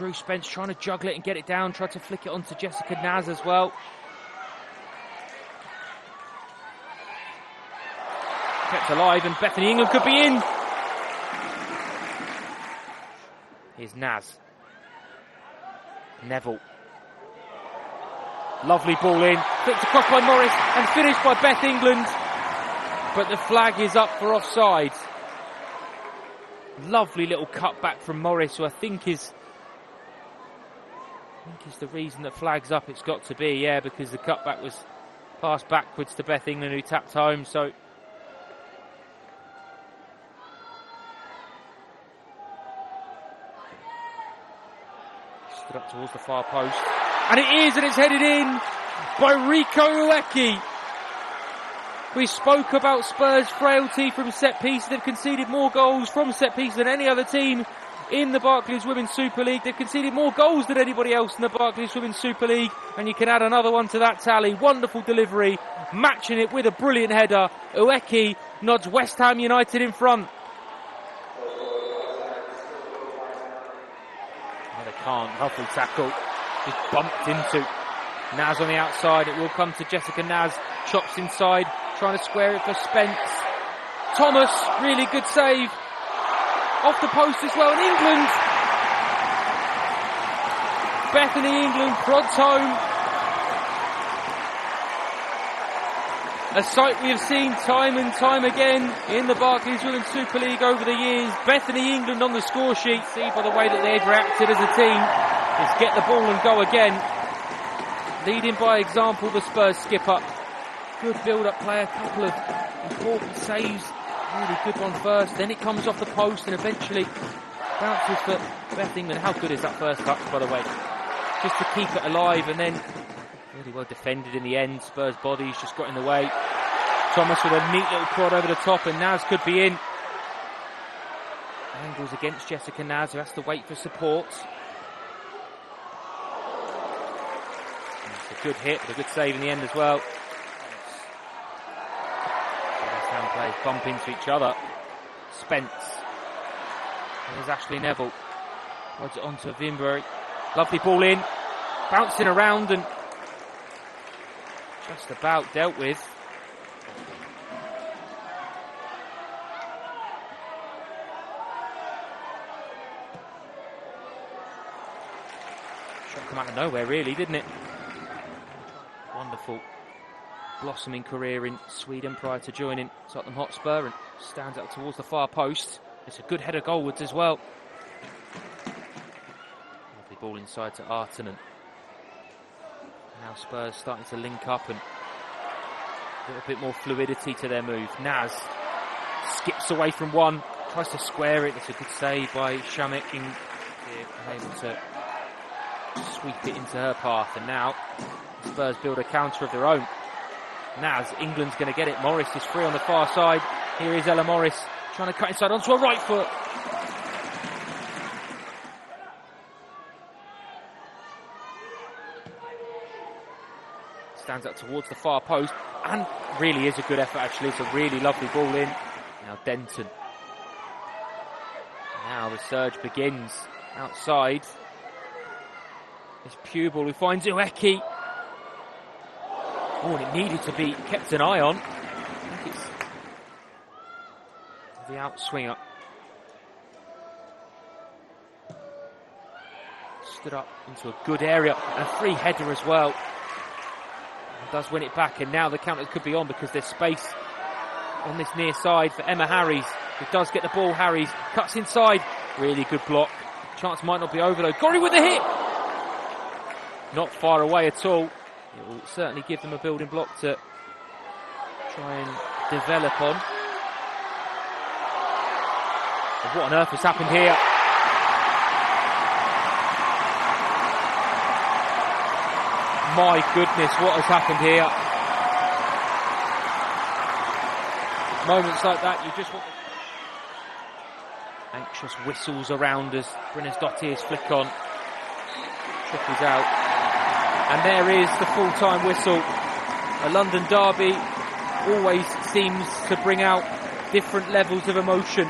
Drew Spence trying to juggle it and get it down, tried to flick it onto Jessica Naz as well. Kept alive, and Bethany England could be in. Here's Naz. Neville. Lovely ball in, flicked across by Morris and finished by Beth England. But the flag is up for offside. Lovely little cut back from Morris, who I think is the reason that flag's up. It's got to be, yeah, because the cutback was passed backwards to Beth England, who tapped home. So stood up towards the far post, and it is, and it's headed in by Rico Ueki. We spoke about Spurs' frailty from set pieces. They've conceded more goals from set pieces than any other team in the Barclays Women's Super League. They've conceded more goals than anybody else in the Barclays Women's Super League, and you can add another one to that tally. Wonderful delivery, matching it with a brilliant header. Ueki nods West Ham United in front. No, they can't. Lovely tackle. Just bumped into Naz on the outside. It will come to Jessica Naz. Chops inside, trying to square it for Spence. Thomas, really good save. Off the post as well, and England. Bethany England prods home. A sight we have seen time and time again in the Barclays Women's Super League over the years. Bethany England on the score sheet. See by the way that they've reacted as a team. Is get the ball and go again. Leading by example, the Spurs skipper. Good build-up play, a couple of important saves. Really good one first, then it comes off the post and eventually bounces for Beth England. How good is that first touch, by the way? Just to keep it alive, and then really well defended in the end. Spurs' bodies just got in the way. Thomas with a neat little prod over the top, and Naz could be in. Angles against Jessica Naz, who has to wait for support. And it's a good hit, but a good save in the end as well. Players bump into each other. Spence. There's Ashley Neville. Rods it on to Vinbury. Lovely ball in. Bouncing around and just about dealt with. Shot come out of nowhere really, didn't it? Wonderful blossoming career in Sweden prior to joining Tottenham Hotspur, and stands up towards the far post. It's a good header goalwards as well. Lovely ball inside to Arton, and now Spurs starting to link up and a little bit more fluidity to their move. Naz skips away from one, tries to square it. It's a good save by Shamik, able to sweep it into her path, and now Spurs build a counter of their own. Naz, England's going to get it. Morris is free on the far side. Here is Ella Morris trying to cut inside onto a right foot. Stands up towards the far post, and really is a good effort actually. It's a really lovely ball in. Now Denton. Now the surge begins outside. It's Pupil who finds Ueki. Oh, and it needed to be kept an eye on. I think it's the outswinger. Stood up into a good area, and a free header as well. And does win it back, and now the counter could be on because there's space on this near side for Emma Harries, who does get the ball. Harries cuts inside. Really good block. Chance might not be over though. Gorry with the hit. Not far away at all. It will certainly give them a building block to try and develop on. But what on earth has happened here? My goodness, what has happened here? Moments like that, you just want anxious whistles around as Brynnes Dottir's flick on. Trickles out. And there is the full-time whistle. A London derby always seems to bring out different levels of emotion.